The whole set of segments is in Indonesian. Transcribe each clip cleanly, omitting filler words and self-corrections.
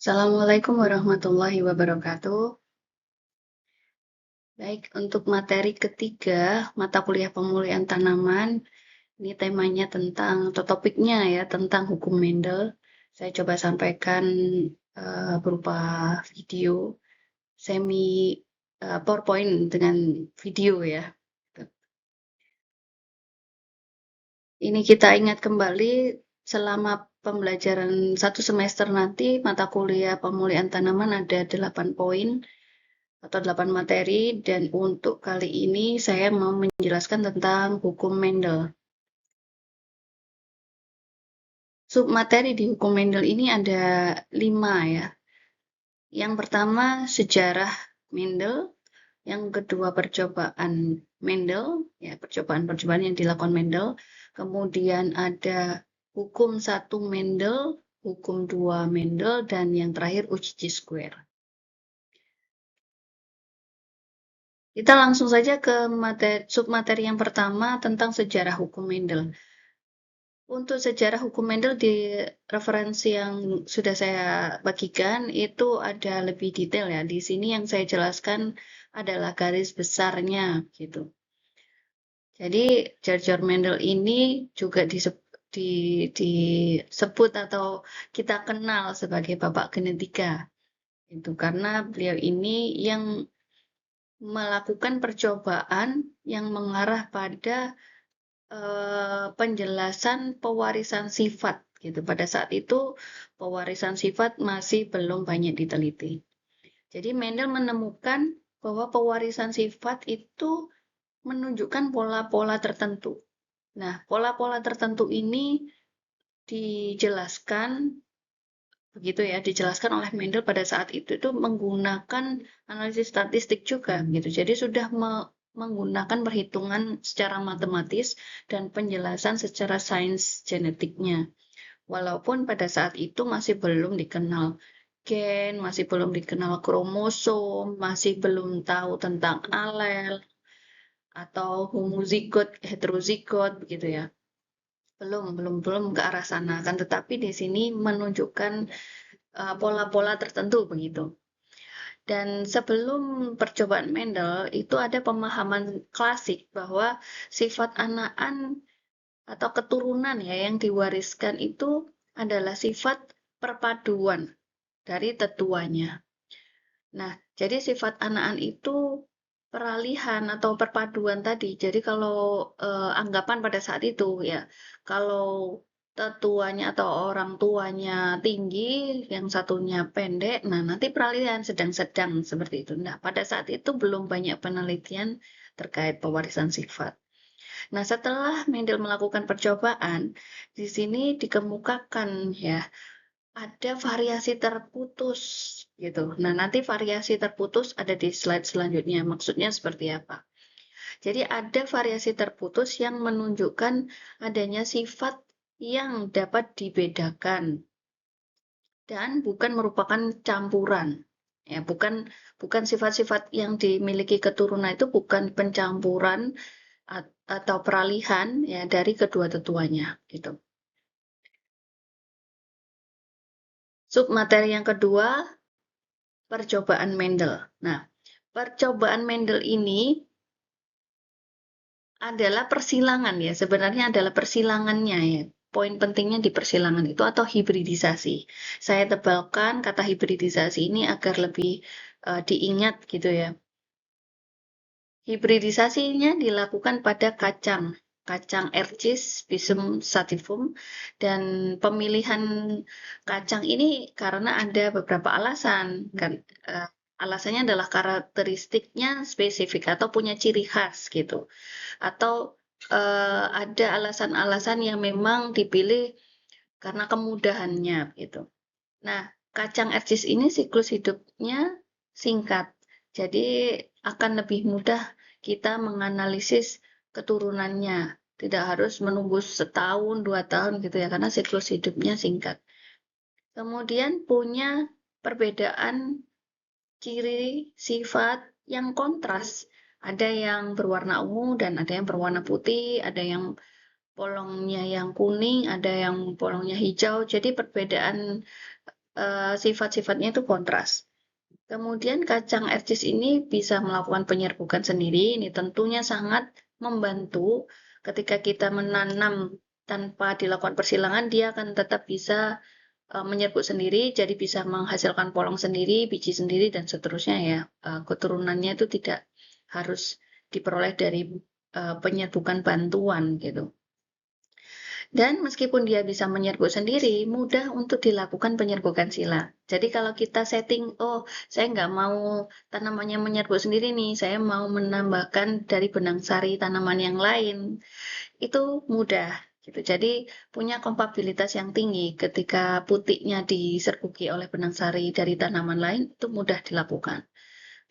Assalamualaikum warahmatullahi wabarakatuh. Baik, untuk materi ketiga, mata kuliah pemulihan tanaman, ini temanya tentang, atau topiknya ya, tentang hukum Mendel. Saya coba sampaikan berupa video, semi PowerPoint dengan video ya. Ini kita ingat kembali, selama pembelajaran 1 semester nanti, mata kuliah pemulihan tanaman ada 8 poin, atau 8 materi, dan untuk kali ini saya mau menjelaskan tentang hukum Mendel. Submateri di hukum Mendel ini ada 5 ya. Yang pertama sejarah Mendel, yang kedua percobaan Mendel, ya percobaan-percobaan yang dilakukan Mendel. Kemudian ada hukum 1 Mendel, hukum 2 Mendel, dan yang terakhir uji G-square. Kita langsung saja ke submateri yang pertama tentang sejarah hukum Mendel. Untuk sejarah hukum Mendel di referensi yang sudah saya bagikan itu ada lebih detail ya. Di sini yang saya jelaskan adalah garis besarnya gitu. Jadi George Mendel ini juga disebut atau kita kenal sebagai bapak genetika. Itu karena beliau ini yang melakukan percobaan yang mengarah pada penjelasan pewarisan sifat gitu. Pada saat itu pewarisan sifat masih belum banyak diteliti. Jadi Mendel menemukan bahwa pewarisan sifat itu menunjukkan pola-pola tertentu. Nah, pola-pola tertentu ini dijelaskan oleh Mendel pada saat itu menggunakan analisis statistik juga gitu. Jadi sudah menggunakan perhitungan secara matematis dan penjelasan secara sains genetiknya. Walaupun pada saat itu masih belum dikenal gen, masih belum dikenal kromosom, masih belum tahu tentang alel atau homozigot, heterozigot begitu ya. Belum ke arah sana kan, tetapi di sini menunjukkan pola-pola tertentu begitu. Dan sebelum percobaan Mendel itu ada pemahaman klasik bahwa sifat anakan atau keturunan ya yang diwariskan itu adalah sifat perpaduan dari tetuanya. Nah, jadi sifat anakan itu peralihan atau perpaduan tadi. Jadi kalau anggapan pada saat itu ya, kalau tetuanya atau orang tuanya tinggi, yang satunya pendek, nah nanti peralihan sedang-sedang seperti itu. Nah, pada saat itu belum banyak penelitian terkait pewarisan sifat. Nah, setelah Mendel melakukan percobaan, di sini dikemukakan ya, ada variasi terputus gitu. Nah, nanti variasi terputus ada di slide selanjutnya. Maksudnya seperti apa? Jadi ada variasi terputus yang menunjukkan adanya sifat yang dapat dibedakan dan bukan merupakan campuran. Ya, bukan sifat-sifat yang dimiliki keturunan itu bukan pencampuran atau peralihan ya dari kedua tetuanya gitu. Submateri yang kedua, percobaan Mendel. Nah, percobaan Mendel ini adalah persilangan ya, sebenarnya adalah persilangannya ya. Poin pentingnya di persilangan itu atau hibridisasi. Saya tebalkan kata hibridisasi ini agar lebih diingat gitu ya. Hibridisasinya dilakukan pada kacang Ercis Pisum sativum, dan pemilihan kacang ini karena ada beberapa alasan kan. Alasannya adalah karakteristiknya spesifik atau punya ciri khas gitu, atau ada alasan-alasan yang memang dipilih karena kemudahannya gitu. Nah, kacang Ercis ini siklus hidupnya singkat, jadi akan lebih mudah kita menganalisis keturunannya. Tidak harus menunggu setahun, 2 tahun gitu ya, karena siklus hidupnya singkat. Kemudian punya perbedaan ciri sifat yang kontras. Ada yang berwarna ungu dan ada yang berwarna putih, ada yang polongnya yang kuning, ada yang polongnya hijau. Jadi perbedaan sifat-sifatnya itu kontras. Kemudian kacang ercis ini bisa melakukan penyerbukan sendiri. Ini tentunya sangat membantu ketika kita menanam tanpa dilakukan persilangan, dia akan tetap bisa menyerbuk sendiri, jadi bisa menghasilkan polong sendiri, biji sendiri, dan seterusnya ya. Keturunannya itu tidak harus diperoleh dari penyerbukan bantuan gitu. Dan meskipun dia bisa menyerbuk sendiri, mudah untuk dilakukan penyerbukan sila. Jadi kalau kita setting, oh saya nggak mau tanamannya menyerbuk sendiri nih, saya mau menambahkan dari benang sari tanaman yang lain, itu mudah. Gitu. Jadi punya kompatibilitas yang tinggi ketika putiknya diserbuki oleh benang sari dari tanaman lain, itu mudah dilakukan.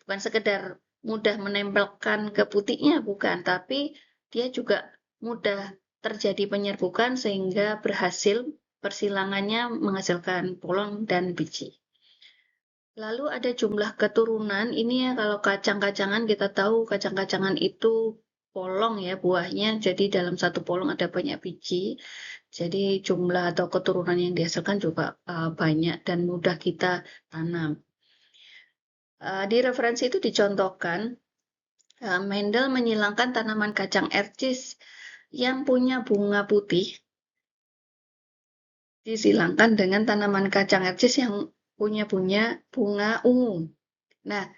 Bukan sekedar mudah menempelkan ke putiknya, bukan, tapi dia juga mudah terjadi penyerbukan sehingga berhasil persilangannya menghasilkan polong dan biji. Lalu ada jumlah keturunan, ini ya kalau kacang-kacangan kita tahu kacang-kacangan itu polong ya buahnya, jadi dalam satu polong ada banyak biji. Jadi jumlah atau keturunan yang dihasilkan juga banyak dan mudah kita tanam. Di referensi itu dicontohkan Mendel menyilangkan tanaman kacang ercis yang punya bunga putih disilangkan dengan tanaman kacang ercis yang punya bunga ungu. Nah,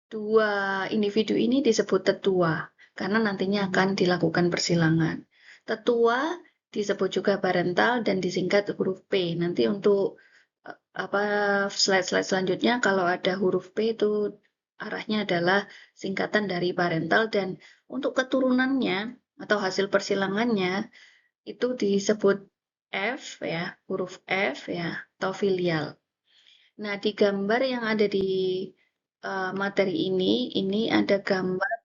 dua individu ini disebut tetua karena nantinya akan dilakukan persilangan. Tetua disebut juga parental dan disingkat huruf P. Nanti untuk slide-slide selanjutnya kalau ada huruf P itu arahnya adalah singkatan dari parental, dan untuk keturunannya atau hasil persilangannya itu disebut F ya, huruf F ya, atau filial. Nah, di gambar yang ada di materi ini ada gambar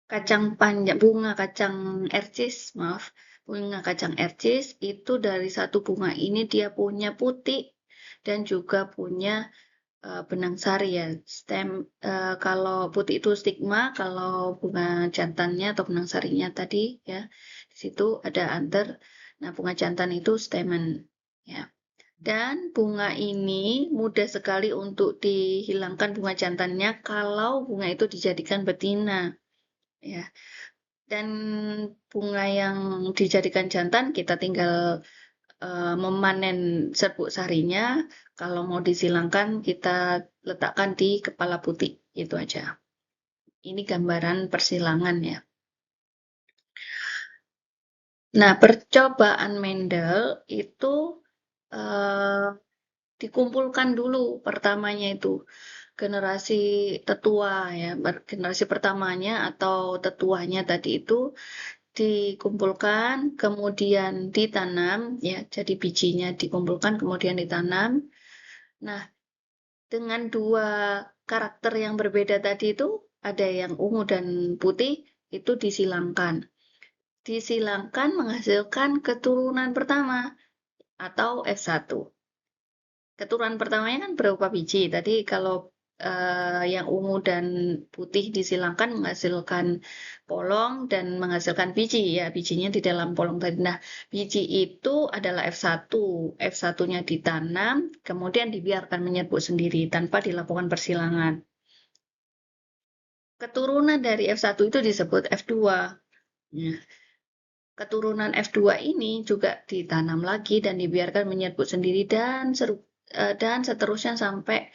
kacang panjang, bunga kacang ercis, maaf, bunga kacang ercis itu dari satu bunga ini dia punya putih dan juga punya benang sari ya. Stem kalau putih itu stigma, kalau bunga jantannya atau benang sarinya tadi ya, di situ ada anther. Nah, bunga jantan itu stamen ya. Dan bunga ini mudah sekali untuk dihilangkan bunga jantannya kalau bunga itu dijadikan betina ya. Dan bunga yang dijadikan jantan kita tinggal memanen serbuk sarinya. Kalau mau disilangkan kita letakkan di kepala putih, itu aja. Ini gambaran persilangan ya. Nah, percobaan Mendel itu dikumpulkan dulu pertamanya itu generasi tetua ya, generasi pertamanya atau tetuanya tadi itu dikumpulkan, kemudian ditanam ya, jadi bijinya dikumpulkan kemudian ditanam. Nah, dengan dua karakter yang berbeda tadi itu, ada yang ungu dan putih, itu disilangkan. Disilangkan menghasilkan keturunan pertama atau F1. Keturunan pertamanya kan berupa biji. Tadi kalau yang ungu dan putih disilangkan menghasilkan polong dan menghasilkan biji ya, bijinya di dalam polong tadi. Nah, biji itu adalah F1. F1-nya ditanam, kemudian dibiarkan menyerbuk sendiri tanpa dilakukan persilangan. Keturunan dari F1 itu disebut F2. Ya. Keturunan F2 ini juga ditanam lagi dan dibiarkan menyerbuk sendiri dan seterusnya sampai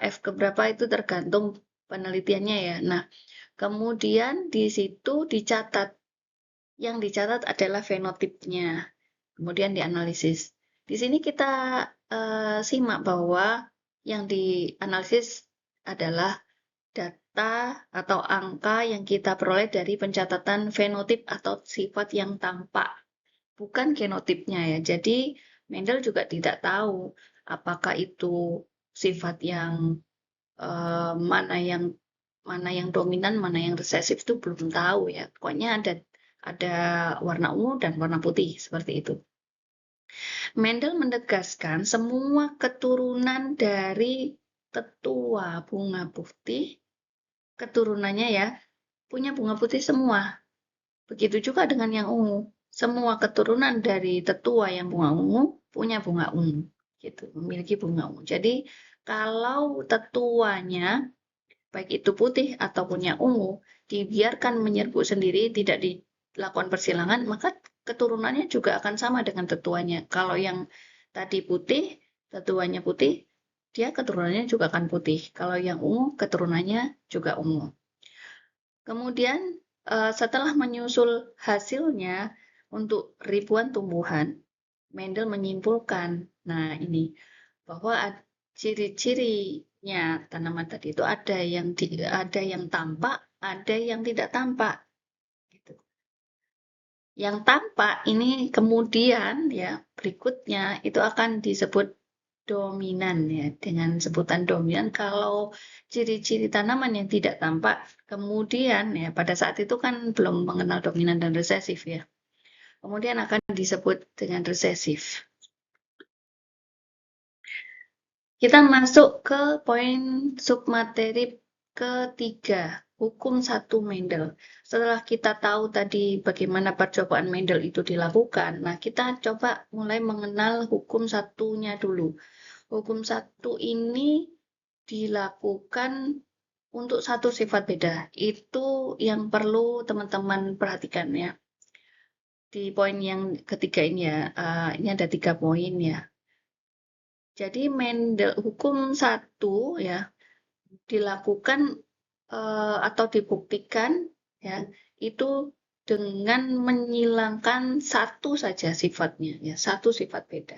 F keberapa itu tergantung penelitiannya ya. Nah, kemudian di situ dicatat. Yang dicatat adalah fenotipnya. Kemudian dianalisis. Di sini kita simak bahwa yang dianalisis adalah data atau angka yang kita peroleh dari pencatatan fenotip atau sifat yang tampak, bukan genotipnya ya. Jadi Mendel juga tidak tahu apakah itu sifat yang mana yang dominan, mana yang resesif itu belum tahu ya. Pokoknya ada warna ungu dan warna putih seperti itu. Mendel menegaskan semua keturunan dari tetua bunga putih, keturunannya ya, punya bunga putih semua. Begitu juga dengan yang ungu. semua keturunan dari tetua yang bunga ungu punya bunga ungu, gitu, memiliki bunga ungu. Jadi kalau tetuanya baik itu putih ataupun yang ungu dibiarkan menyerbu sendiri, tidak dilakukan persilangan, maka keturunannya juga akan sama dengan tetuanya. Kalau yang tadi putih, tetuanya putih, dia keturunannya juga akan putih. Kalau yang ungu, keturunannya juga ungu. Kemudian setelah menyusul hasilnya untuk ribuan tumbuhan, Mendel menyimpulkan, nah ini, bahwa ciri-cirinya tanaman tadi itu ada yang tampak, ada yang tidak tampak. Gitu. Yang tampak ini kemudian ya berikutnya itu akan disebut dominan ya, dengan sebutan dominan. Kalau ciri-ciri tanaman yang tidak tampak kemudian ya pada saat itu kan belum mengenal dominan dan resesif ya. Kemudian akan disebut dengan resesif. Kita masuk ke poin submateri ketiga, hukum satu Mendel. Setelah kita tahu tadi bagaimana percobaan Mendel itu dilakukan, nah kita coba mulai mengenal hukum satunya dulu. Hukum satu ini dilakukan untuk satu sifat beda. Itu yang perlu teman-teman perhatikan ya. Di poin yang ketiga ini ya, ini ada 3 poin ya. Jadi Mendel hukum satu ya dilakukan atau dibuktikan ya itu dengan menyilangkan satu saja sifatnya ya, satu sifat beda.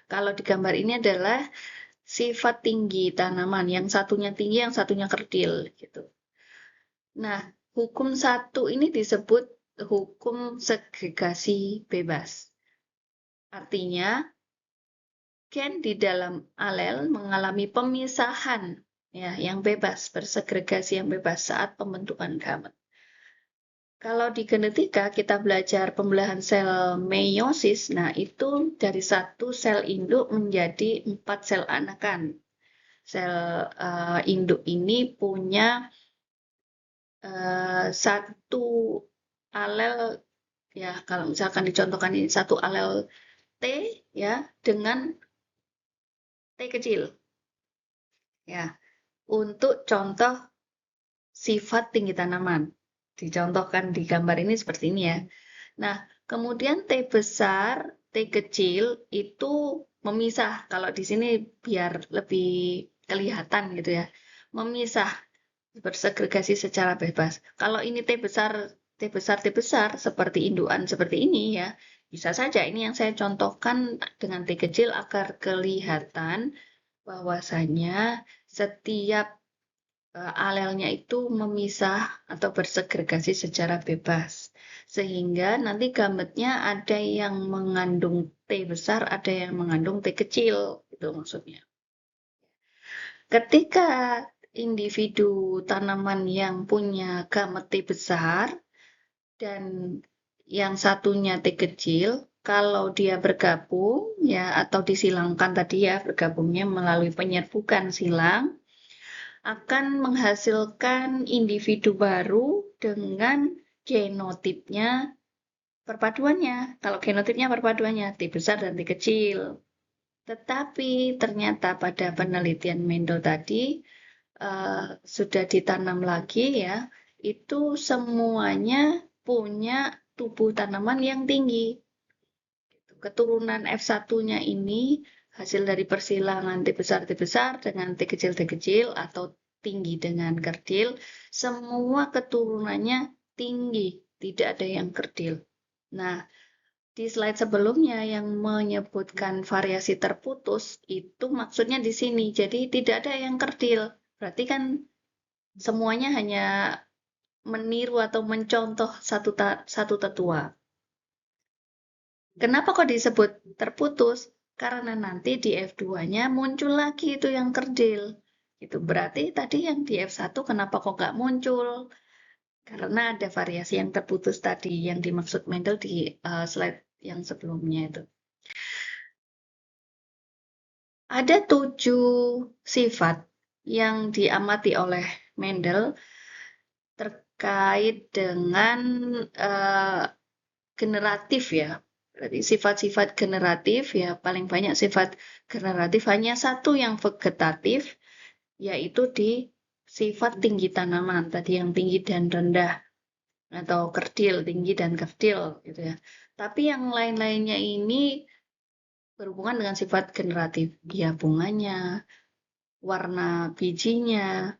Kalau di gambar ini adalah sifat tinggi tanaman, yang satunya tinggi, yang satunya kerdil gitu. Nah, hukum satu ini disebut hukum segregasi bebas. Artinya gen di dalam alel mengalami pemisahan ya yang bebas, bersegregasi yang bebas saat pembentukan gamet. Kalau di genetika kita belajar pembelahan sel meiosis, nah itu dari satu sel induk menjadi 4 sel anakan. Sel induk ini punya satu alel ya, kalau misalkan dicontohkan ini satu alel T ya dengan T kecil. Ya, untuk contoh sifat tinggi tanaman. Dicontohkan di gambar ini seperti ini ya. Nah, kemudian T besar, T kecil itu memisah. Kalau di sini biar lebih kelihatan gitu ya. Memisah, bersegregasi secara bebas. Kalau ini T besar, T besar, T besar, seperti indukan seperti ini ya. Bisa saja ini yang saya contohkan dengan T kecil agar kelihatan bahwasanya setiap alelnya itu memisah atau bersegregasi secara bebas. Sehingga nanti gametnya ada yang mengandung T besar, ada yang mengandung T kecil. Itu maksudnya. Ketika individu tanaman yang punya gamet T besar dan yang satunya T kecil, kalau dia bergabung ya atau disilangkan tadi ya, bergabungnya melalui penyerbukan silang, akan menghasilkan individu baru dengan genotipnya perpaduannya. Kalau genotipnya perpaduannya T besar dan T kecil. Tetapi ternyata pada penelitian Mendel tadi sudah ditanam lagi ya, itu semuanya punya tubuh tanaman yang tinggi. Keturunan F1-nya ini hasil dari persilangan T besar dengan T kecil atau tinggi dengan kerdil, semua keturunannya tinggi, tidak ada yang kerdil. Nah, di slide sebelumnya yang menyebutkan variasi terputus, itu maksudnya di sini. Jadi tidak ada yang kerdil. Berarti kan semuanya hanya meniru atau mencontoh satu tetua. Kenapa kok disebut terputus? Karena nanti di F2-nya muncul lagi itu yang kerdil. Itu berarti tadi yang di F1 kenapa kok nggak muncul? Karena ada variasi yang terputus tadi yang dimaksud Mendel di slide yang sebelumnya itu. Ada 7 sifat yang diamati oleh Mendel terkait dengan generatif ya. Berarti sifat-sifat generatif ya, paling banyak sifat generatif, hanya satu yang vegetatif, yaitu di sifat tinggi tanaman, tadi yang tinggi dan rendah, atau kerdil, tinggi dan kerdil gitu ya. Tapi yang lain-lainnya ini berhubungan dengan sifat generatif, ya bunganya, warna bijinya,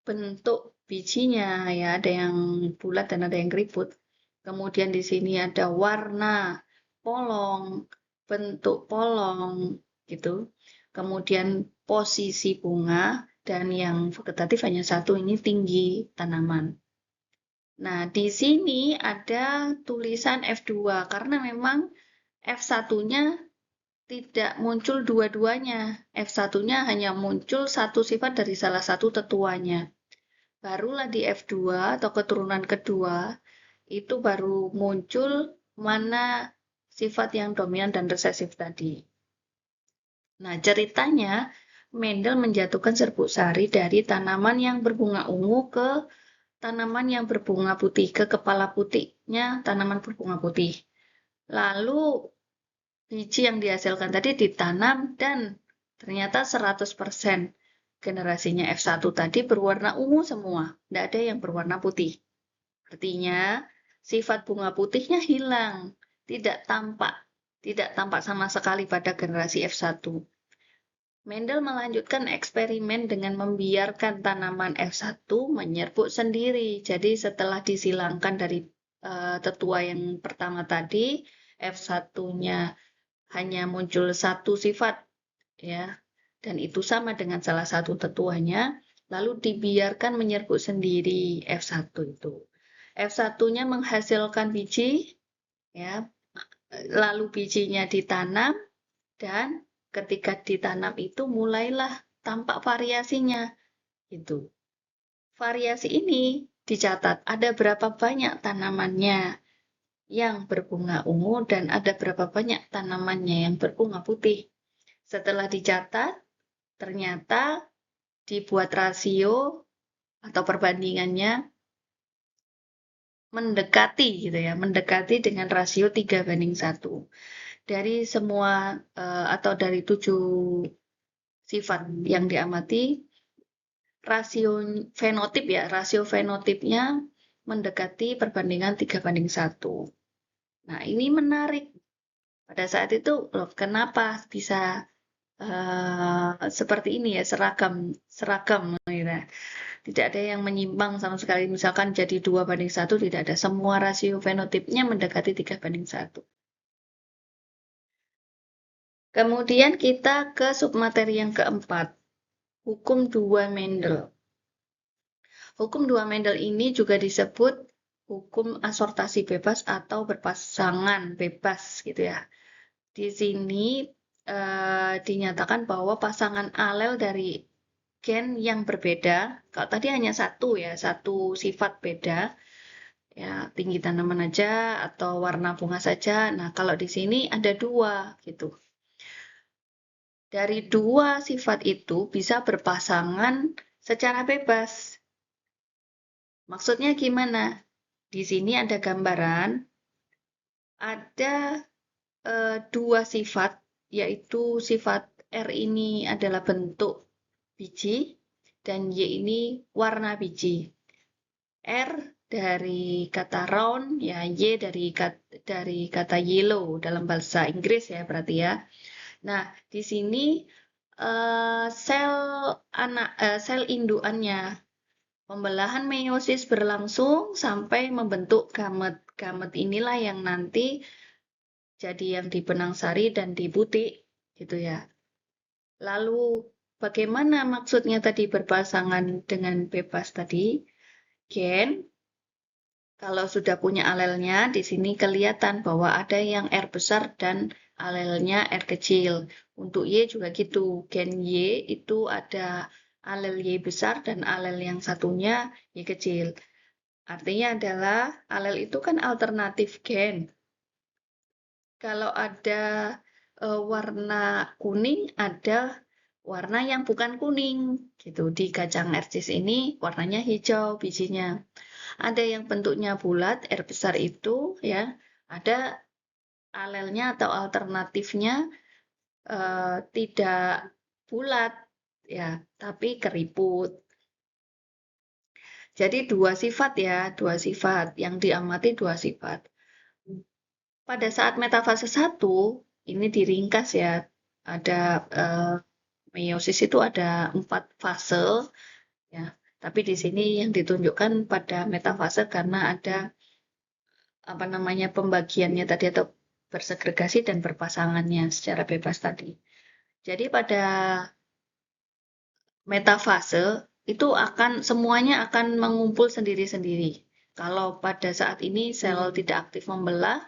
bentuk bijinya, ya ada yang bulat dan ada yang keriput. Kemudian di sini ada warna, polong, bentuk polong, gitu. Kemudian posisi bunga, dan yang vegetatif hanya satu, ini tinggi tanaman. Nah, di sini ada tulisan F2, karena memang F1-nya tidak muncul dua-duanya. F1-nya hanya muncul satu sifat dari salah satu tetuanya. Barulah di F2 atau keturunan kedua, itu baru muncul mana sifat yang dominan dan resesif tadi. Nah, ceritanya Mendel menjatuhkan serbuk sari dari tanaman yang berbunga ungu ke tanaman yang berbunga putih, ke kepala putihnya tanaman berbunga putih. Lalu biji yang dihasilkan tadi ditanam dan ternyata 100% generasinya F1 tadi berwarna ungu semua, tidak ada yang berwarna putih. Artinya sifat bunga putihnya hilang, tidak tampak sama sekali pada generasi F1. Mendel melanjutkan eksperimen dengan membiarkan tanaman F1 menyerbuk sendiri. Jadi setelah disilangkan dari tetua yang pertama tadi, F1-nya hanya muncul satu sifat, ya, dan itu sama dengan salah satu tetuanya, lalu dibiarkan menyerbuk sendiri F1 itu. F1-nya menghasilkan biji, ya, lalu bijinya ditanam, dan ketika ditanam itu mulailah tampak variasinya. Itu. Variasi ini dicatat ada berapa banyak tanamannya yang berbunga ungu dan ada berapa banyak tanamannya yang berbunga putih. Setelah dicatat, ternyata dibuat rasio atau perbandingannya mendekati gitu ya, mendekati dengan rasio 3:1. Dari semua atau dari 7 sifat yang diamati, rasio fenotip ya, rasio fenotipnya mendekati perbandingan 3:1. Nah, ini menarik. Pada saat itu, loh, kenapa bisa seperti ini ya, seragam gitu. Tidak ada yang menyimpang sama sekali, misalkan jadi 2:1, tidak ada, semua rasio fenotipnya mendekati 3:1. Kemudian kita ke submateri yang keempat, hukum 2 Mendel. Hukum 2 Mendel ini juga disebut hukum asortasi bebas atau berpasangan bebas gitu ya. Di sini dinyatakan bahwa pasangan alel dari gen yang berbeda, kalau tadi hanya satu ya, satu sifat beda, ya tinggi tanaman aja atau warna bunga saja. Nah, kalau di sini ada dua gitu. Dari dua sifat itu bisa berpasangan secara bebas. Maksudnya gimana? Di sini ada gambaran, ada dua sifat, yaitu sifat R ini adalah bentuk biji, dan Y ini warna biji. R dari kata round, ya Y dari kata yellow dalam bahasa Inggris ya berarti ya. Nah, di sini sel indukannya, pembelahan meiosis berlangsung sampai membentuk gamet. Gamet inilah yang nanti jadi yang di benang sari dan di butik, gitu ya. Lalu bagaimana maksudnya tadi berpasangan dengan bebas tadi? Gen, kalau sudah punya alelnya, di sini kelihatan bahwa ada yang R besar dan alelnya R kecil. Untuk Y juga gitu, gen Y itu ada alel Y besar dan alel yang satunya Y kecil. Artinya adalah alel itu kan alternatif gen. Kalau ada warna kuning, ada warna yang bukan kuning. Gitu. Di kacang RCS ini warnanya hijau bijinya. Ada yang bentuknya bulat, R besar itu ya, Ada alelnya atau alternatifnya tidak bulat, ya, tapi keriput. Jadi dua sifat yang diamati dua sifat. Pada saat metafase 1, ini diringkas ya, ada meiosis itu ada 4 fase, ya. Tapi di sini yang ditunjukkan pada metafase karena ada pembagiannya tadi atau bersegregasi dan berpasangannya secara bebas tadi. Jadi pada metafase itu semuanya akan mengumpul sendiri-sendiri. Kalau pada saat ini sel tidak aktif membelah,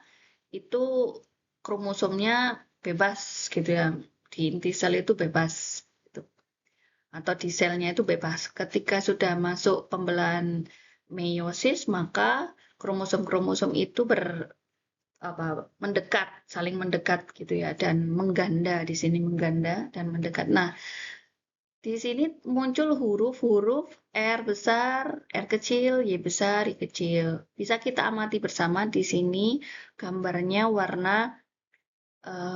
itu kromosomnya bebas gitu ya. Di inti sel itu bebas gitu. Atau di selnya itu bebas. Ketika sudah masuk pembelahan meiosis, maka kromosom-kromosom itu mendekat, saling mendekat gitu ya, dan mengganda, di sini mengganda dan mendekat. Nah, di sini muncul huruf-huruf R besar, R kecil, Y besar, Y kecil. Bisa kita amati bersama di sini gambarnya warna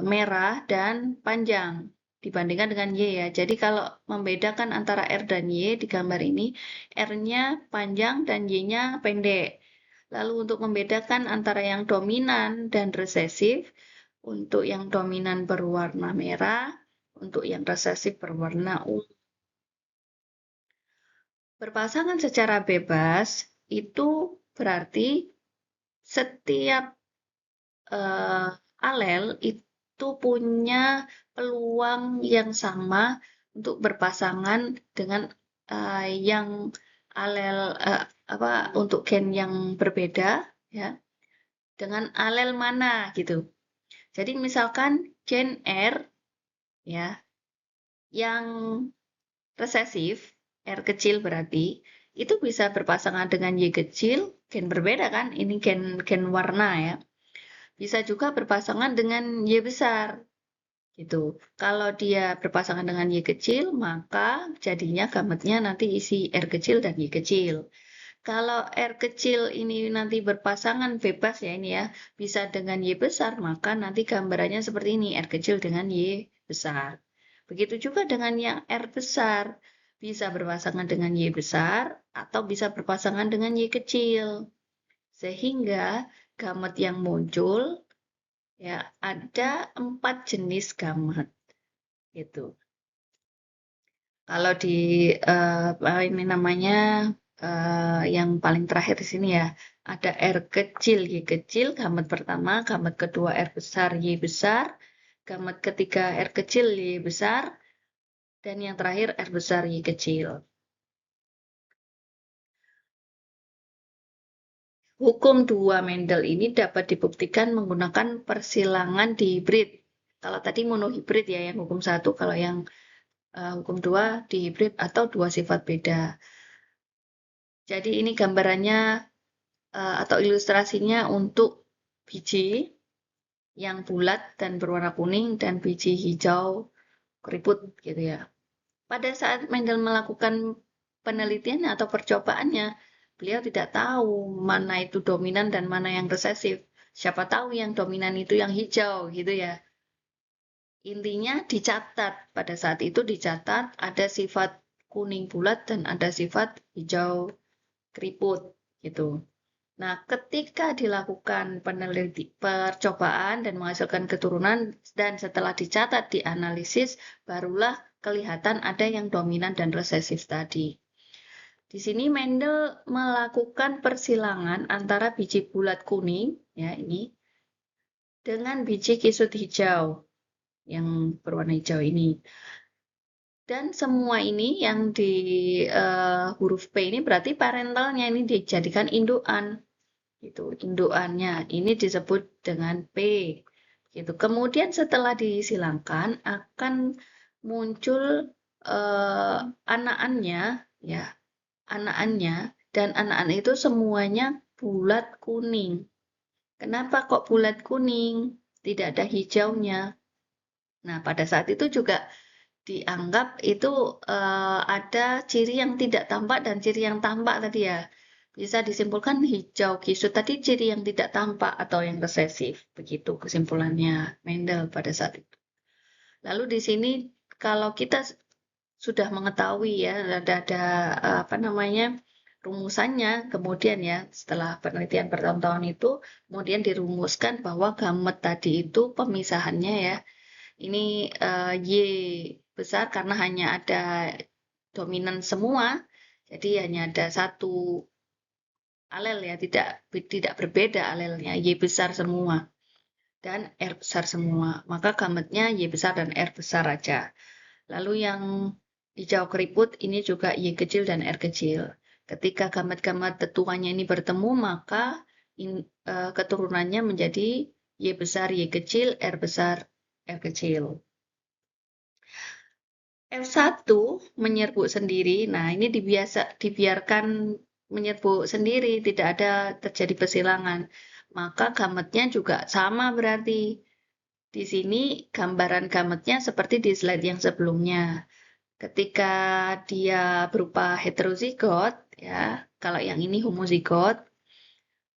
merah dan panjang dibandingkan dengan Y ya. Jadi kalau membedakan antara R dan Y di gambar ini, R-nya panjang dan Y-nya pendek. Lalu untuk membedakan antara yang dominan dan resesif, untuk yang dominan berwarna merah, untuk yang resesif berwarna ungu. Berpasangan secara bebas itu berarti setiap alel itu punya peluang yang sama untuk berpasangan dengan yang alel untuk gen yang berbeda ya, dengan alel mana gitu. Jadi misalkan gen R ya yang resesif, R kecil berarti, itu bisa berpasangan dengan Y kecil, gen berbeda kan, ini gen warna ya. Bisa juga berpasangan dengan Y besar, gitu. Kalau dia berpasangan dengan Y kecil, maka jadinya gametnya nanti isi R kecil dan Y kecil. Kalau R kecil ini nanti berpasangan bebas ya ini ya, bisa dengan Y besar, maka nanti gambarannya seperti ini, R kecil dengan Y besar. Begitu juga dengan yang R besar, bisa berpasangan dengan Y besar atau bisa berpasangan dengan Y kecil. Sehingga gamet yang muncul ya ada 4 jenis gamet gitu. Kalau di ini namanya yang paling terakhir di sini ya, ada R kecil, Y kecil, gamet pertama, gamet kedua R besar, Y besar, gamet ketiga R kecil, Y besar, dan yang terakhir R besar, Y kecil. Hukum 2 Mendel ini dapat dibuktikan menggunakan persilangan dihibrid. Kalau tadi monohibrid ya yang hukum 1, kalau yang hukum 2 dihibrid atau dua sifat beda. Jadi ini gambarannya atau ilustrasinya untuk biji yang bulat dan berwarna kuning dan biji hijau keriput gitu ya. Pada saat Mendel melakukan penelitian atau percobaannya, beliau tidak tahu mana itu dominan dan mana yang resesif. Siapa tahu yang dominan itu yang hijau gitu ya. Intinya dicatat, pada saat itu dicatat ada sifat kuning bulat dan ada sifat hijau keriput gitu. Nah, ketika dilakukan percobaan dan menghasilkan keturunan dan setelah dicatat dianalisis, barulah kelihatan ada yang dominan dan resesif tadi. Di sini Mendel melakukan persilangan antara biji bulat kuning, ya ini, dengan biji kisut hijau yang berwarna hijau ini. Dan semua ini yang di huruf P ini berarti parentalnya ini dijadikan indukan. Gitu, indukannya ini disebut dengan P. Gitu. Kemudian setelah disilangkan akan muncul anakannya ya, anakannya dan anakan itu semuanya bulat kuning. Kenapa kok bulat kuning? Tidak ada hijaunya. Nah, pada saat itu juga dianggap itu ada ciri yang tidak tampak dan ciri yang tampak tadi ya. Bisa disimpulkan hijau kusut tadi ciri yang tidak tampak atau yang resesif. Begitu kesimpulannya Mendel pada saat itu. Lalu di sini kalau kita sudah mengetahui ya ada apa namanya rumusannya, kemudian ya setelah penelitian bertahun-tahun itu kemudian dirumuskan bahwa gamet tadi itu pemisahannya ya ini Y besar karena hanya ada dominan semua, jadi hanya ada satu alel ya, tidak berbeda alelnya, Y besar semua dan R besar semua. Maka gametnya Y besar dan R besar aja. Lalu yang hijau keriput ini juga Y kecil dan R kecil. Ketika gamet-gamet tetuanya ini bertemu, maka keturunannya menjadi Y besar Y kecil, R besar R kecil. F1 menyerbuk sendiri. Nah, ini dibiarkan menyerbuk sendiri, tidak ada terjadi persilangan. Maka gametnya juga sama berarti. Di sini gambaran gametnya seperti di slide yang sebelumnya. Ketika dia berupa heterozigot, ya, kalau yang ini homozigot,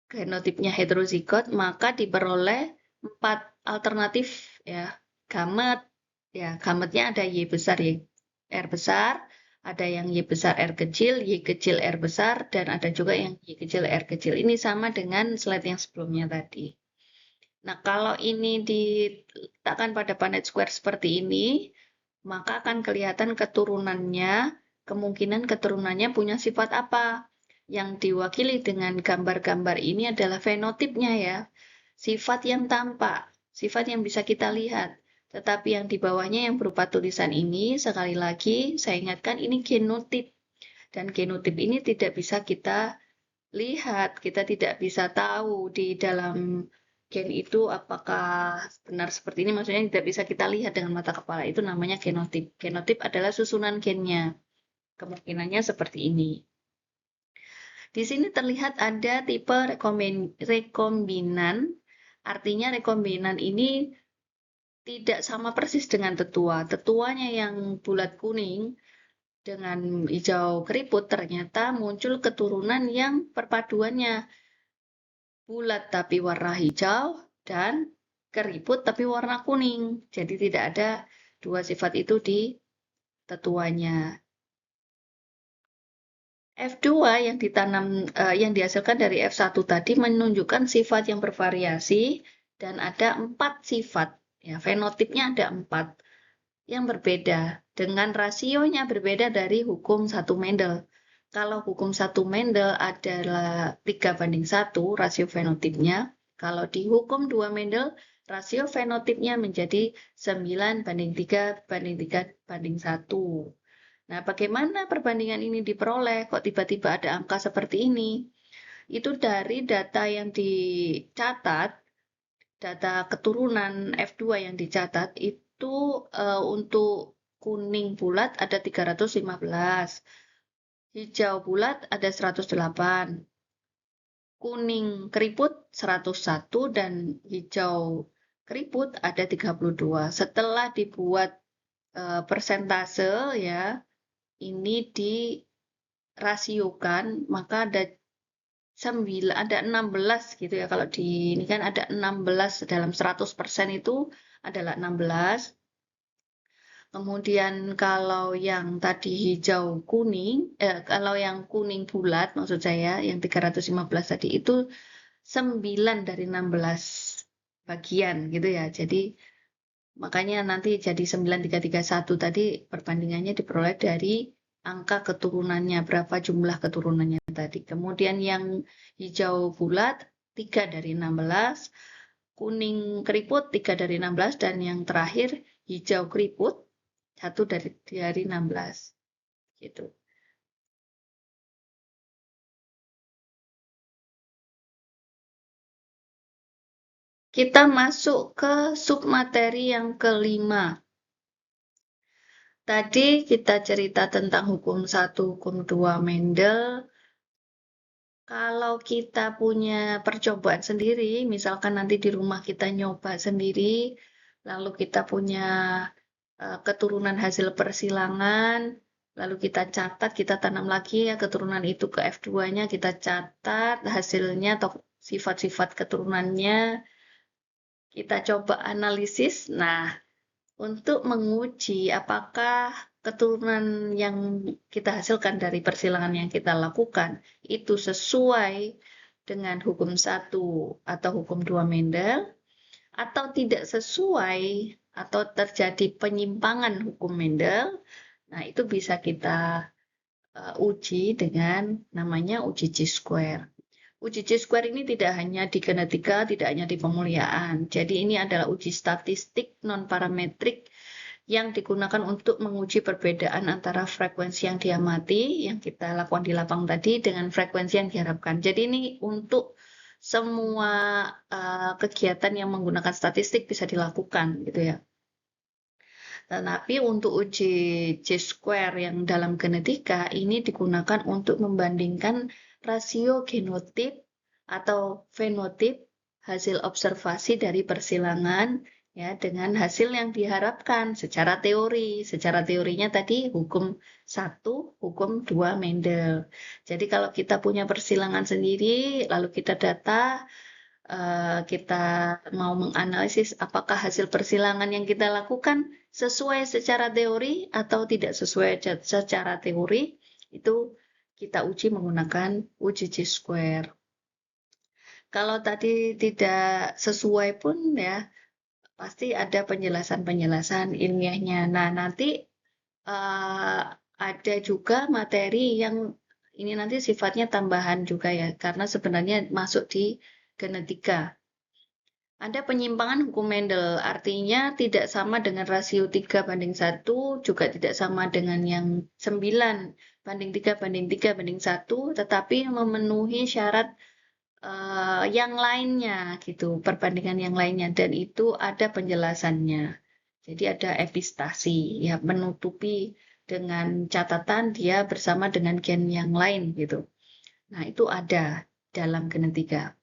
genotipnya heterozigot, maka diperoleh 4 alternatif ya gamet. Ya, gametnya ada Y besar, Y R besar, ada yang Y besar R kecil, Y kecil R besar, dan ada juga yang Y kecil R kecil. Ini sama dengan slide yang sebelumnya tadi. Nah, kalau ini diletakkan pada Punnett square seperti ini, maka akan kelihatan keturunannya, kemungkinan keturunannya punya sifat apa. Yang diwakili dengan gambar-gambar ini adalah fenotipnya ya, sifat yang tampak, sifat yang bisa kita lihat. Tetapi yang di bawahnya yang berupa tulisan ini, sekali lagi saya ingatkan ini genotip. Dan genotip ini tidak bisa kita lihat, kita tidak bisa tahu di dalam gen itu apakah benar seperti ini, maksudnya tidak bisa kita lihat dengan mata kepala, itu namanya genotip. Genotip adalah susunan gennya, kemungkinannya seperti ini. Di sini terlihat ada tipe rekombinan, artinya rekombinan ini tidak sama persis dengan tetua. Tetuanya yang bulat kuning dengan hijau keriput ternyata muncul keturunan yang perpaduannya bulat tapi warna hijau dan keriput tapi warna kuning. Jadi tidak ada dua sifat itu di tetuanya. F2 yang yang dihasilkan dari F1 tadi menunjukkan sifat yang bervariasi dan ada 4 sifat. Ya, fenotipnya ada 4 yang berbeda dengan rasionya berbeda dari hukum 1 Mendel. Kalau hukum 1 Mendel adalah 3:1 rasio fenotipnya, kalau di hukum 2 Mendel rasio fenotipnya menjadi 9:3:3:1. Nah, bagaimana perbandingan ini diperoleh? Kok tiba-tiba ada angka seperti ini? Itu dari data yang dicatat, data keturunan F2 yang dicatat itu untuk kuning bulat ada 315, hijau bulat ada 108, kuning keriput 101, dan hijau keriput ada 32. Setelah dibuat persentase ya, ini dirasiokan, maka ada 16 gitu ya. Kalau di ini kan ada 16 dalam 100% itu adalah 16. Kemudian kalau yang tadi hijau kuning, kalau yang kuning bulat maksud saya, yang 315 tadi itu 9 dari 16 bagian gitu ya. Jadi makanya nanti jadi 9331 tadi perbandingannya diperoleh dari angka keturunannya, berapa jumlah keturunannya tadi. Kemudian yang hijau bulat 3 dari 16, kuning keriput 3 dari 16, dan yang terakhir hijau keriput 1 dari 16. Gitu. Kita masuk ke submateri yang kelima. Tadi kita cerita tentang hukum 1, hukum 2 Mendel. Kalau kita punya percobaan sendiri, misalkan nanti di rumah kita nyoba sendiri, lalu kita punya keturunan hasil persilangan, lalu kita catat, kita tanam lagi ya keturunan itu ke F2-nya, kita catat hasilnya atau sifat-sifat keturunannya, kita coba analisis. Nah, untuk menguji apakah keturunan yang kita hasilkan dari persilangan yang kita lakukan itu sesuai dengan hukum 1 atau hukum 2 Mendel, atau tidak sesuai atau terjadi penyimpangan hukum Mendel. Nah, itu bisa kita uji dengan namanya uji chi-square. Uji chi-square ini tidak hanya di genetika, tidak hanya di pemuliaan. Jadi ini adalah uji statistik non-parametrik yang digunakan untuk menguji perbedaan antara frekuensi yang diamati, yang kita lakukan di lapang tadi, dengan frekuensi yang diharapkan. Jadi ini untuk semua kegiatan yang menggunakan statistik bisa dilakukan, gitu ya. Tetapi untuk uji chi-square yang dalam genetika ini digunakan untuk membandingkan rasio genotip atau fenotip hasil observasi dari persilangan ya dengan hasil yang diharapkan secara teori. Secara teorinya tadi hukum 1, hukum 2 Mendel. Jadi kalau kita punya persilangan sendiri, lalu kita data, kita mau menganalisis apakah hasil persilangan yang kita lakukan sesuai secara teori atau tidak sesuai secara teori, itu kita uji menggunakan uji chi-square. Kalau tadi tidak sesuai pun ya, pasti ada penjelasan-penjelasan ilmiahnya. Nah, nanti ada juga materi yang ini nanti sifatnya tambahan juga ya, karena sebenarnya masuk di genetika. Ada penyimpangan hukum Mendel, artinya tidak sama dengan rasio 3:1, juga tidak sama dengan yang 9:3:3:1, tetapi memenuhi syarat yang lainnya gitu, perbandingan yang lainnya, dan itu ada penjelasannya. Jadi ada epistasi, ya menutupi dengan catatan dia bersama dengan gen yang lain gitu. Nah, itu ada dalam genetika.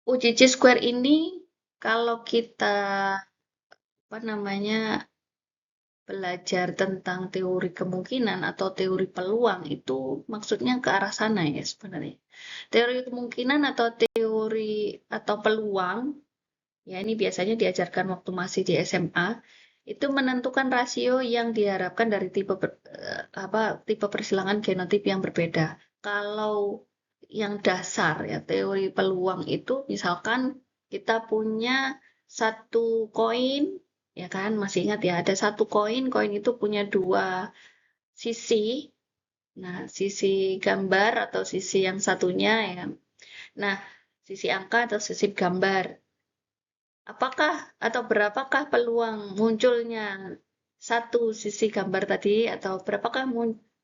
Uji chi-square ini kalau kita belajar tentang teori kemungkinan atau teori peluang itu maksudnya ke arah sana ya sebenarnya. Teori kemungkinan atau teori atau peluang ya ini biasanya diajarkan waktu masih di SMA, itu menentukan rasio yang diharapkan dari tipe persilangan genotip yang berbeda. Kalau yang dasar ya teori peluang itu misalkan kita punya satu koin, ya kan, masih ingat ya, ada satu koin itu punya 2 sisi. Nah, sisi gambar atau sisi yang satunya ya. Nah, sisi angka atau sisi gambar. Apakah atau berapakah peluang munculnya satu sisi gambar tadi atau berapakah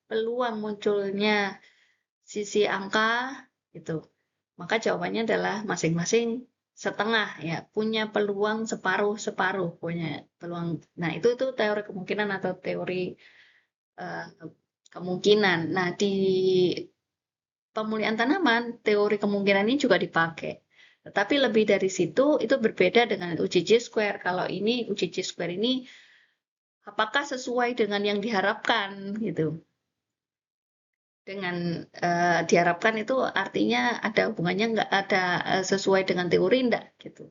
peluang munculnya sisi angka gitu. Maka jawabannya adalah masing-masing setengah ya, punya peluang separuh-separuh punya peluang. Nah, itu teori kemungkinan atau teori kemungkinan. Nah, di pemulihan tanaman, teori kemungkinan ini juga dipakai. Tetapi lebih dari situ, itu berbeda dengan uji chi-square. Kalau ini, uji chi-square ini, apakah sesuai dengan yang diharapkan, gitu. Dengan diharapkan itu artinya ada hubungannya, nggak ada sesuai dengan teori, enggak, gitu.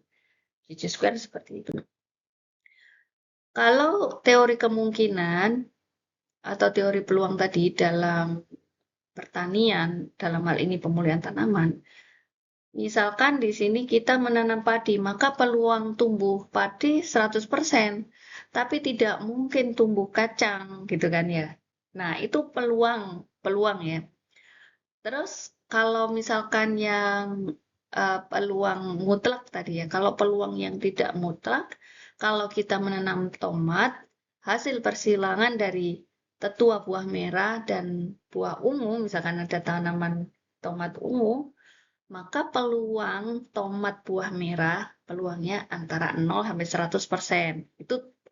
Uji chi-square seperti itu. Kalau teori kemungkinan atau teori peluang tadi dalam pertanian, dalam hal ini pemulihan tanaman, misalkan di sini kita menanam padi, maka peluang tumbuh padi 100%, tapi tidak mungkin tumbuh kacang, gitu kan ya. Nah, itu peluang ya. Terus kalau misalkan yang peluang mutlak tadi ya, kalau peluang yang tidak mutlak, kalau kita menanam tomat, hasil persilangan dari tetua buah merah dan buah ungu, misalkan ada tanaman tomat ungu, maka peluang tomat buah merah peluangnya antara 0 sampai 100%.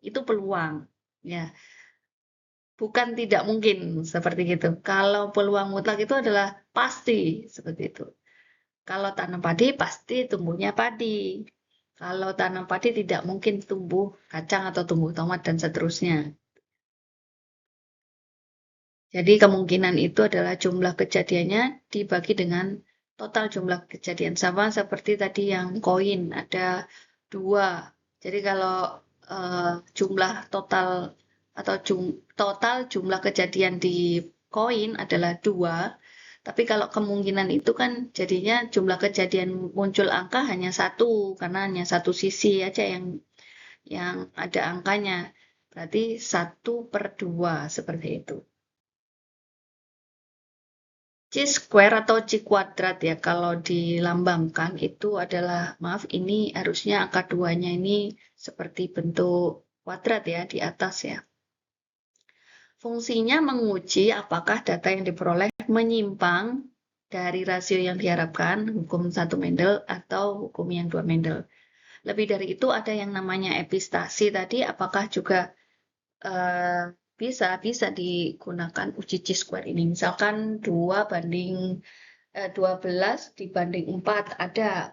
Itu peluang ya. Bukan tidak mungkin seperti itu. Kalau peluang mutlak itu adalah pasti seperti itu. Kalau tanam padi pasti tumbuhnya padi. Kalau tanam padi tidak mungkin tumbuh kacang atau tumbuh tomat dan seterusnya. Jadi kemungkinan itu adalah jumlah kejadiannya dibagi dengan total jumlah kejadian. Sama seperti tadi yang koin, ada 2. Jadi kalau jumlah total atau total jumlah kejadian di koin adalah 2, tapi kalau kemungkinan itu kan jadinya jumlah kejadian muncul angka hanya 1, karena hanya satu sisi aja yang ada angkanya. Berarti 1/2 seperti itu. C square atau C kuadrat ya, kalau dilambangkan itu adalah, maaf ini harusnya angka 2-nya ini seperti bentuk kuadrat ya di atas ya. Fungsinya menguji apakah data yang diperoleh menyimpang dari rasio yang diharapkan, hukum 1 Mendel atau hukum yang 2 Mendel. Lebih dari itu ada yang namanya epistasi tadi, apakah juga bisa digunakan uji C square ini. Misalkan 12 dibanding 4, ada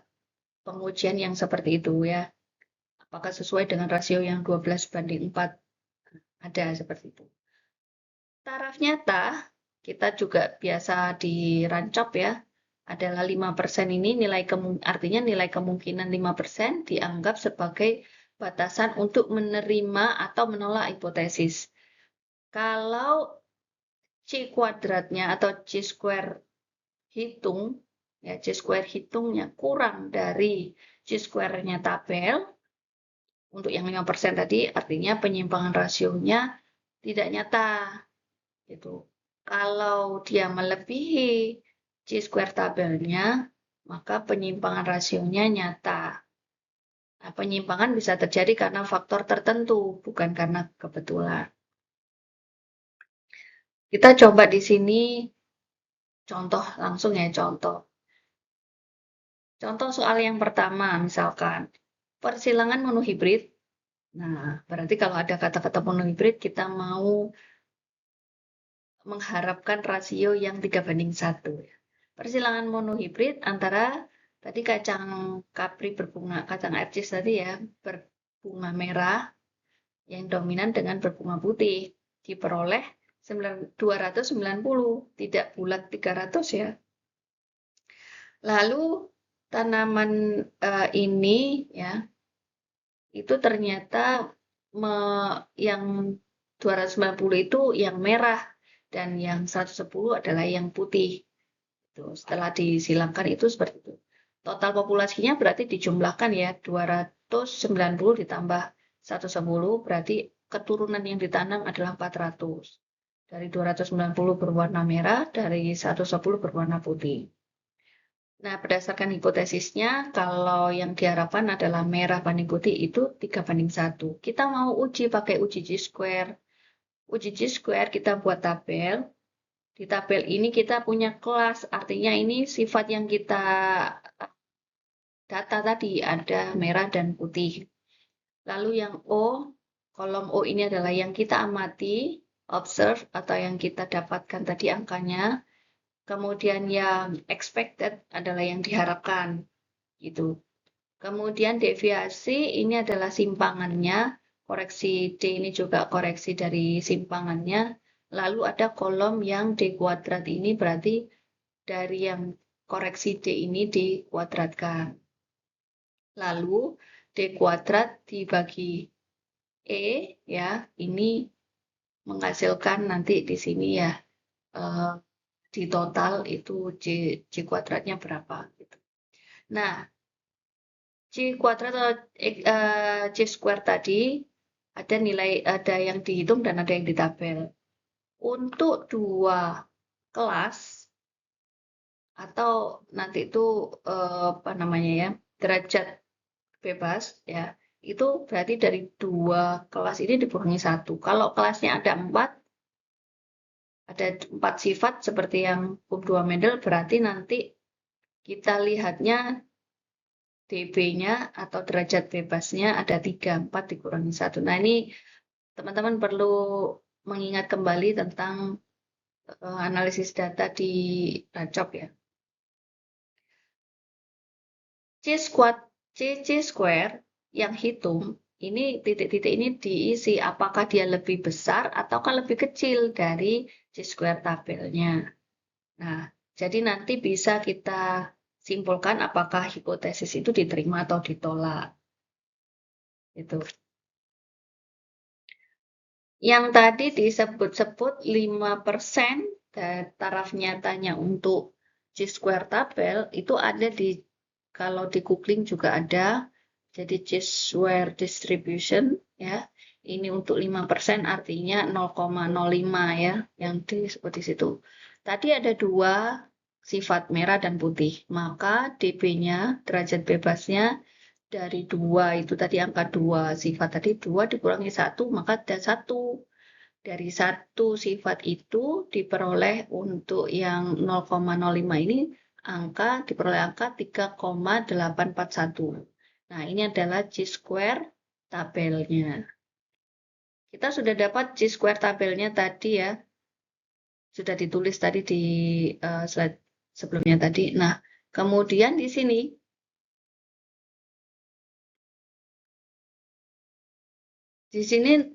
pengujian yang seperti itu ya. Apakah sesuai dengan rasio yang 12/4? Ada seperti itu. Taraf nyata, kita juga biasa dirancap ya, adalah 5% ini artinya nilai kemungkinan 5% dianggap sebagai batasan untuk menerima atau menolak hipotesis. Kalau C kuadratnya atau C square C square hitungnya kurang dari C square-nya tabel, untuk yang 5% tadi artinya penyimpangan rasionya tidak nyata. Gitu. Kalau dia melebihi C square tabelnya, maka penyimpangan rasionya nyata. Nah, penyimpangan bisa terjadi karena faktor tertentu, bukan karena kebetulan. Kita coba di sini contoh langsung ya, contoh. Contoh soal yang pertama, misalkan persilangan monohibrid. Nah, berarti kalau ada kata-kata monohibrid, kita mau mengharapkan rasio yang 3/1. Persilangan monohibrid antara tadi kacang kapri berbunga, kacang RCS tadi ya, berbunga merah yang dominan dengan berbunga putih. Diperoleh 290, tidak bulat 300 ya. Lalu tanaman ini ya, itu ternyata yang 290 itu yang merah dan yang 110 adalah yang putih. Setelah disilangkan itu seperti itu. Total populasinya berarti dijumlahkan ya, 290 ditambah 110 berarti keturunan yang ditanam adalah 400. Dari 290 berwarna merah, dari 110 berwarna putih. Nah, berdasarkan hipotesisnya, kalau yang diharapkan adalah merah banding putih itu 3/1. Kita mau uji pakai uji C square. Uji C square kita buat tabel. Di tabel ini kita punya kelas, artinya ini sifat yang kita data tadi, ada merah dan putih. Lalu yang O, kolom O ini adalah yang kita amati, observe, atau yang kita dapatkan tadi angkanya. Kemudian yang expected adalah yang diharapkan, gitu. Kemudian deviasi ini adalah simpangannya, koreksi D ini juga koreksi dari simpangannya. Lalu ada kolom yang D kuadrat ini berarti dari yang koreksi D ini dikuadratkan. Lalu D kuadrat dibagi E ya, ini menghasilkan nanti di sini ya, di total itu C kuadratnya berapa gitu. Nah, C kuadrat atau C square tadi ada yang dihitung dan ada yang ditabel. Untuk 2 kelas atau nanti itu apa namanya ya, derajat bebas ya, itu berarti dari 2 kelas ini dikurangi 1. Kalau kelasnya ada 4 sifat seperti yang hukum 2 Mendel, berarti nanti kita lihatnya dB-nya atau derajat bebasnya ada 3, 4 dikurangi 1. Nah, ini teman-teman perlu mengingat kembali tentang analisis data di Rancop ya. CC² yang hitung, ini titik-titik ini diisi apakah dia lebih besar ataukah lebih kecil dari C² tabelnya. Nah, jadi nanti bisa kita simpulkan apakah hipotesis itu diterima atau ditolak. Itu. Yang tadi disebut-sebut 5% taraf nyatanya untuk C² tabel itu ada di, kalau di googling juga ada. Jadi C² distribution ya. Ini untuk 5% artinya 0,05 ya yang disebut di situ. Tadi ada dua sifat merah dan putih. Maka dB-nya, derajat bebasnya dari 2 itu tadi angka 2 sifat tadi 2 dikurangi 1 maka ada 1. Dari 1 sifat itu diperoleh untuk yang 0,05 ini diperoleh angka 3,841. Nah, ini adalah C² tabelnya. Kita sudah dapat C² tabelnya tadi ya. Sudah ditulis tadi di slide sebelumnya tadi. Nah, kemudian di sini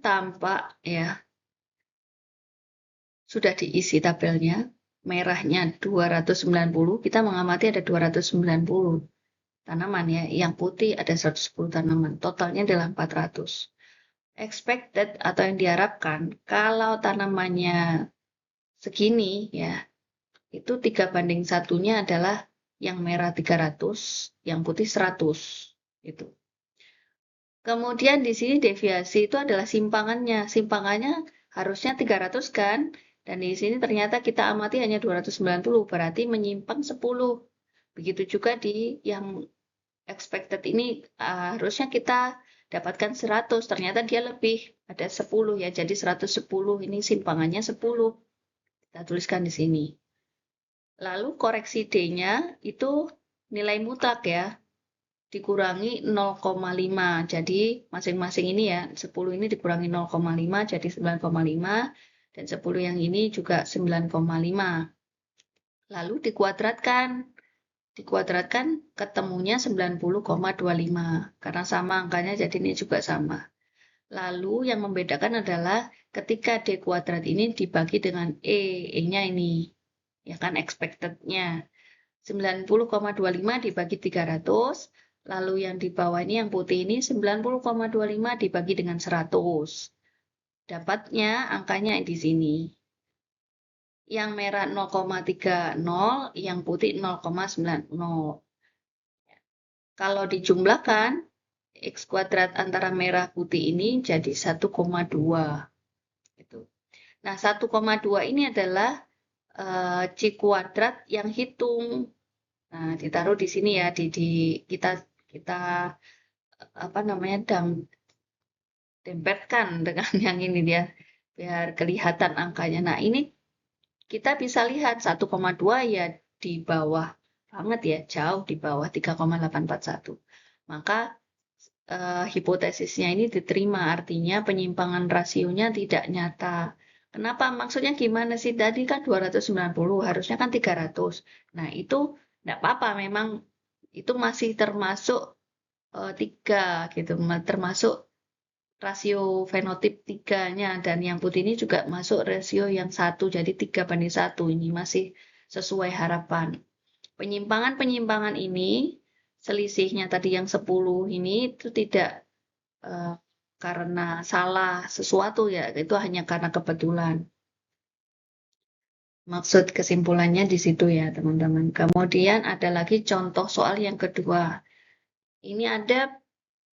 tampak ya, sudah diisi tabelnya. Merahnya 290, kita mengamati ada 290 tanaman ya. Yang putih ada 110 tanaman. Totalnya adalah 400. Expected atau yang diharapkan, kalau tanamannya segini ya, itu 3:1-nya adalah yang merah 300, yang putih 100. Itu. Kemudian di sini deviasi itu adalah simpangannya. Simpangannya harusnya 300 kan? Dan di sini ternyata kita amati hanya 290, berarti menyimpang 10. Begitu juga di yang expected ini harusnya kita dapatkan 100, ternyata dia lebih, ada 10 ya. Jadi 110 ini simpangannya 10. Kita tuliskan di sini. Lalu koreksi D-nya itu nilai mutlak ya. Dikurangi 0,5. Jadi masing-masing ini ya, 10 ini dikurangi 0,5 jadi 9,5 dan 10 yang ini juga 9,5. Lalu dikuadratkan. Dikuadratkan ketemunya 90,25 karena sama angkanya jadi ini juga sama. Lalu yang membedakan adalah ketika D kuadrat ini dibagi dengan E-nya ini. Ya kan expected-nya. 90,25 dibagi 300. Lalu yang di bawah ini yang putih ini 90,25 dibagi dengan 100. Dapatnya angkanya di sini. Yang merah 0,30, yang putih 0,90. Kalau dijumlahkan, X kuadrat antara merah putih ini jadi 1,2. Gitu. Nah, 1,2 ini adalah C kuadrat yang hitung. Nah, ditaruh di sini ya, kita apa namanya dempetkan dengan yang ini dia biar kelihatan angkanya. Nah, ini kita bisa lihat 1,2 ya di bawah banget ya, jauh di bawah 3,841. Maka hipotesisnya ini diterima, artinya penyimpangan rasionya tidak nyata. Kenapa? Maksudnya gimana sih? Tadi kan 290, harusnya kan 300. Nah, itu enggak apa-apa, memang itu masih termasuk 3 gitu, termasuk rasio fenotip 3-nya, dan yang putih ini juga masuk rasio yang 1, jadi 3:1, ini masih sesuai harapan. Penyimpangan-penyimpangan ini, selisihnya tadi yang 10 ini itu tidak karena salah sesuatu ya, itu hanya karena kebetulan. Maksud kesimpulannya di situ ya teman-teman. Kemudian ada lagi contoh soal yang kedua. Ini ada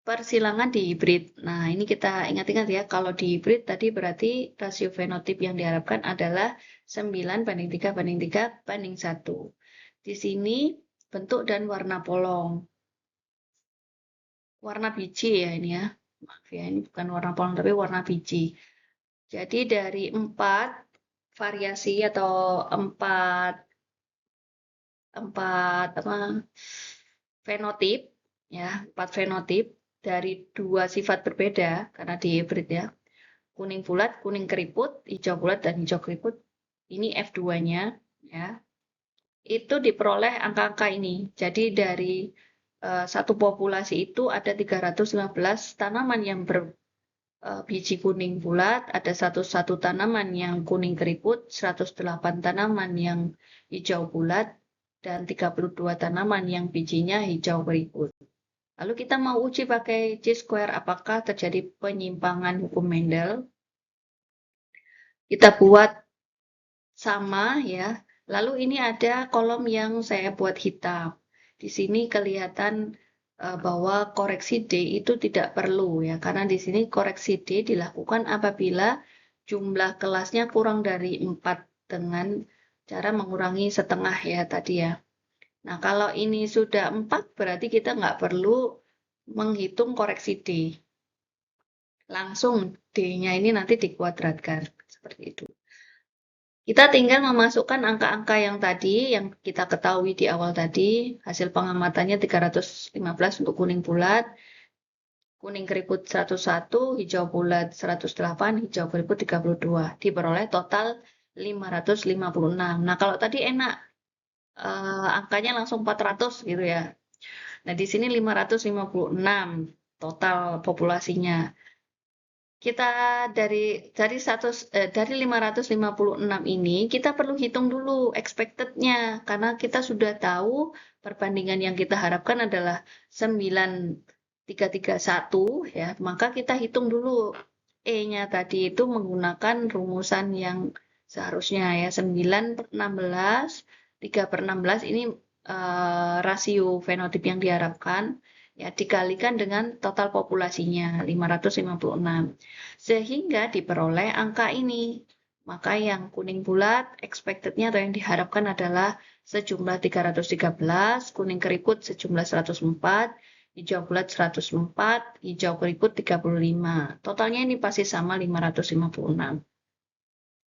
persilangan di hibrid. Nah, ini kita ingat-ingat ya, kalau di hibrid tadi berarti rasio fenotip yang diharapkan adalah 9:3:3:1. Di sini bentuk dan warna polong. Warna biji ya ini ya. Maaf ya, ini bukan warna polong tapi warna biji. Jadi dari 4 variasi atau 4 fenotip ya, 4 fenotip dari 2 sifat berbeda karena di hibrid ya. Kuning bulat, kuning keriput, hijau bulat dan hijau keriput. Ini F2-nya ya. Itu diperoleh angka-angka ini. Jadi dari satu populasi itu ada 315 tanaman yang biji kuning bulat, ada satu tanaman yang kuning keriput, 108 tanaman yang hijau bulat, dan 32 tanaman yang bijinya hijau keriput. Lalu kita mau uji pakai chi-square, apakah terjadi penyimpangan hukum Mendel? Kita buat sama ya. Lalu ini ada kolom yang saya buat hitam. Di sini kelihatan bahwa koreksi D itu tidak perlu ya, karena di sini koreksi D dilakukan apabila jumlah kelasnya kurang dari 4 dengan cara mengurangi setengah ya tadi ya. Nah, kalau ini sudah 4 berarti kita nggak perlu menghitung koreksi D. Langsung D-nya ini nanti dikuadratkan seperti itu. Kita tinggal memasukkan angka-angka yang tadi, yang kita ketahui di awal tadi, hasil pengamatannya 315 untuk kuning bulat, kuning keriput 101, hijau bulat 108, hijau keriput 32. Diperoleh total 556. Nah, kalau tadi enak, angkanya langsung 400 gitu ya. Nah, di sini 556 total populasinya. Kita dari 556 ini kita perlu hitung dulu expected-nya karena kita sudah tahu perbandingan yang kita harapkan adalah 9331 ya, maka kita hitung dulu E-nya tadi itu menggunakan rumusan yang seharusnya ya 9/16, 3/16 ini rasio fenotip yang diharapkan ya dikalikan dengan total populasinya 556 sehingga diperoleh angka ini. Maka yang kuning bulat expected-nya atau yang diharapkan adalah sejumlah 313, kuning keriput sejumlah 104, hijau bulat 104, hijau keriput 35. Totalnya ini pasti sama 556.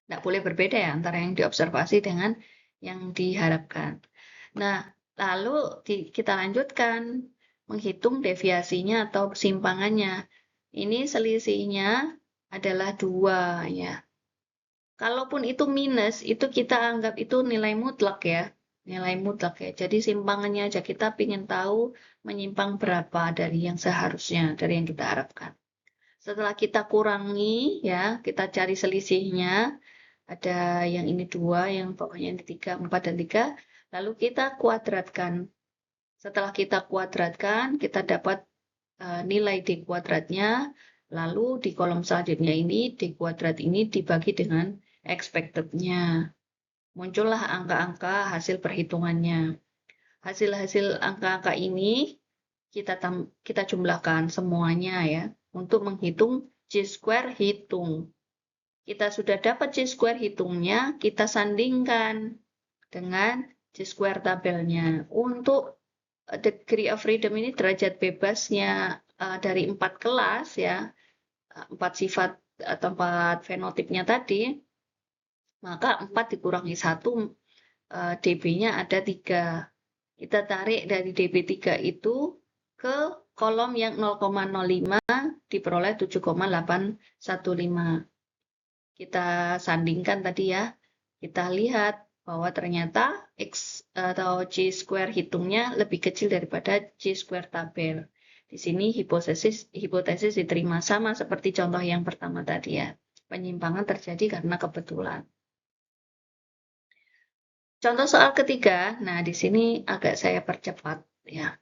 Tidak boleh berbeda ya antara yang diobservasi dengan yang diharapkan. Nah, lalu kita lanjutkan menghitung deviasinya atau simpangannya. Ini selisihnya adalah 2 ya. Kalaupun itu minus, itu kita anggap itu nilai mutlak ya. Nilai mutlak ya. Jadi simpangannya aja kita ingin tahu menyimpang berapa dari yang seharusnya, dari yang kita harapkan. Setelah kita kurangi ya, kita cari selisihnya. Ada yang ini 2, yang pokoknya ini 3, 4, dan 3. Lalu kita kuadratkan. Setelah kita kuadratkan, kita dapat nilai D kuadratnya. Lalu di kolom selanjutnya ini, D kuadrat ini dibagi dengan expected-nya. Muncullah angka-angka hasil perhitungannya. Hasil-hasil angka-angka ini kita jumlahkan semuanya ya untuk menghitung chi-square hitung. Kita sudah dapat chi-square hitungnya, kita sandingkan dengan chi-square tabelnya. Untuk degree of freedom ini derajat bebasnya dari 4 kelas ya, 4 sifat atau 4 fenotipnya tadi, maka 4 dikurangi 1, dB-nya ada 3. Kita tarik dari dB3 itu ke kolom yang 0,05 diperoleh 7,815. Kita sandingkan tadi ya, kita lihat bahwa ternyata X atau chi-square hitungnya lebih kecil daripada chi-square tabel. Di sini hipotesis diterima sama seperti contoh yang pertama tadi ya. Penyimpangan terjadi karena kebetulan. Contoh soal ketiga, nah di sini agak saya percepat ya.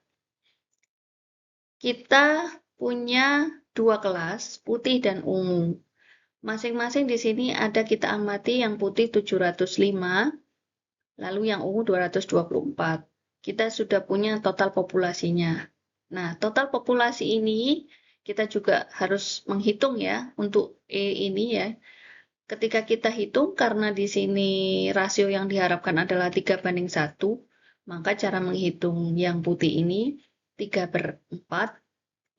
Kita punya 2 kelas, putih dan ungu. Masing-masing di sini ada kita amati yang putih 705, lalu yang ungu 224. Kita sudah punya total populasinya. Nah, total populasi ini kita juga harus menghitung ya untuk E ini ya. Ketika kita hitung karena di sini rasio yang diharapkan adalah 3/1, maka cara menghitung yang putih ini 3/4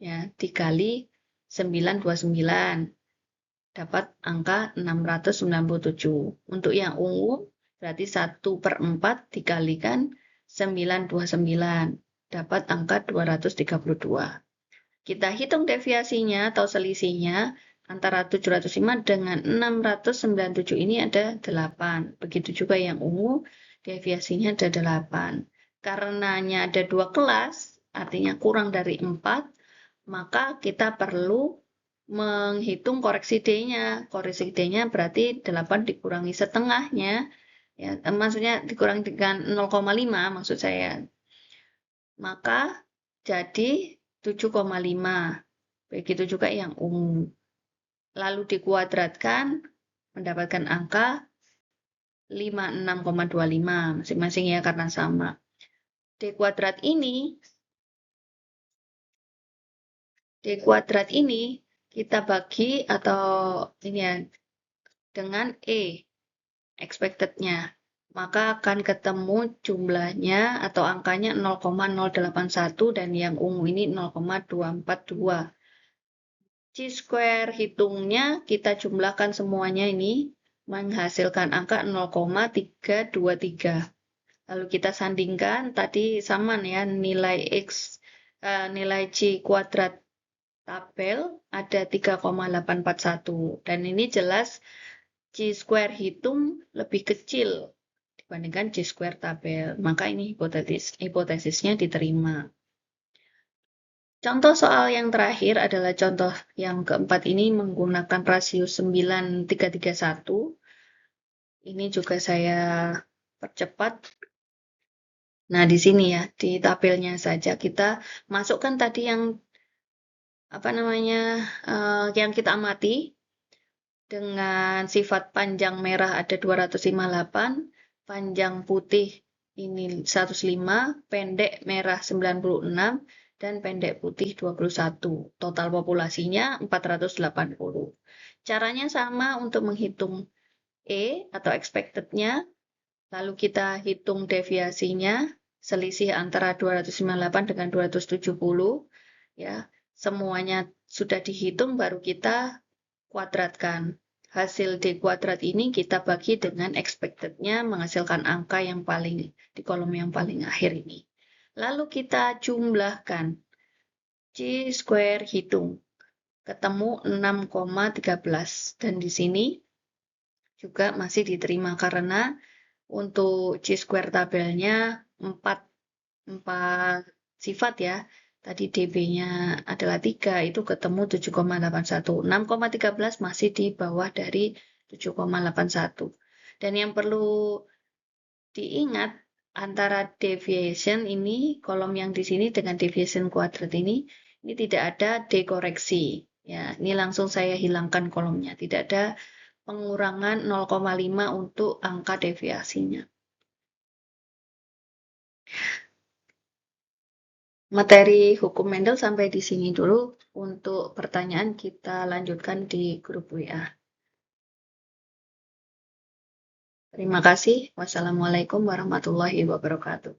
ya dikali 929. Dapat angka 697. Untuk yang ungu, berarti 1/4 dikalikan 929. Dapat angka 232. Kita hitung deviasinya atau selisihnya antara 705 dengan 697 ini ada 8. Begitu juga yang ungu, deviasinya ada 8. Karenanya ada 2 kelas, artinya kurang dari 4, maka kita perlu menghitung koreksi D-nya. Koreksi D-nya berarti 8 dikurangi setengahnya, ya, maksudnya dikurangi dengan 0,5 maksud saya. Maka jadi 7,5. Begitu juga yang ungu. Lalu dikuadratkan, mendapatkan angka 56,25 masing-masing ya karena sama. D kuadrat ini kita bagi atau ini ya dengan E expected-nya. Maka akan ketemu jumlahnya atau angkanya 0,081 dan yang ungu ini 0,242. Chi-square hitungnya kita jumlahkan semuanya ini menghasilkan angka 0,323. Lalu kita sandingkan tadi sama ya nilai X, nilai C kuadrat tabel ada 3,841 dan ini jelas Chi-square hitung lebih kecil dibandingkan Chi-square tabel. Maka ini hipotesisnya diterima. Contoh soal yang terakhir adalah contoh yang keempat ini menggunakan rasio 9331. Ini juga saya percepat. Nah, di sini ya, di tabelnya saja kita masukkan tadi yang yang kita amati dengan sifat panjang merah ada 258, panjang putih ini 105, pendek merah 96, dan pendek putih 21. Total populasinya 480. Caranya sama untuk menghitung E atau expected-nya, lalu kita hitung deviasinya, selisih antara 298 dengan 270, ya. Semuanya sudah dihitung baru kita kuadratkan. Hasil D kuadrat ini kita bagi dengan expected-nya menghasilkan angka yang paling di kolom yang paling akhir ini. Lalu kita jumlahkan. Chi-square hitung. Ketemu 6,13 dan di sini juga masih diterima karena untuk Chi-square tabelnya 4 sifat ya. Tadi DB-nya adalah 3, itu ketemu 7,81. 6,13 masih di bawah dari 7,81. Dan yang perlu diingat, antara deviation ini, kolom yang di sini dengan deviation kuadrat ini tidak ada dekoreksi. Ya, ini langsung saya hilangkan kolomnya. Tidak ada pengurangan 0,5 untuk angka deviasinya. Materi hukum Mendel sampai di sini dulu. Untuk pertanyaan kita lanjutkan di grup WA. Terima kasih. Wassalamualaikum warahmatullahi wabarakatuh.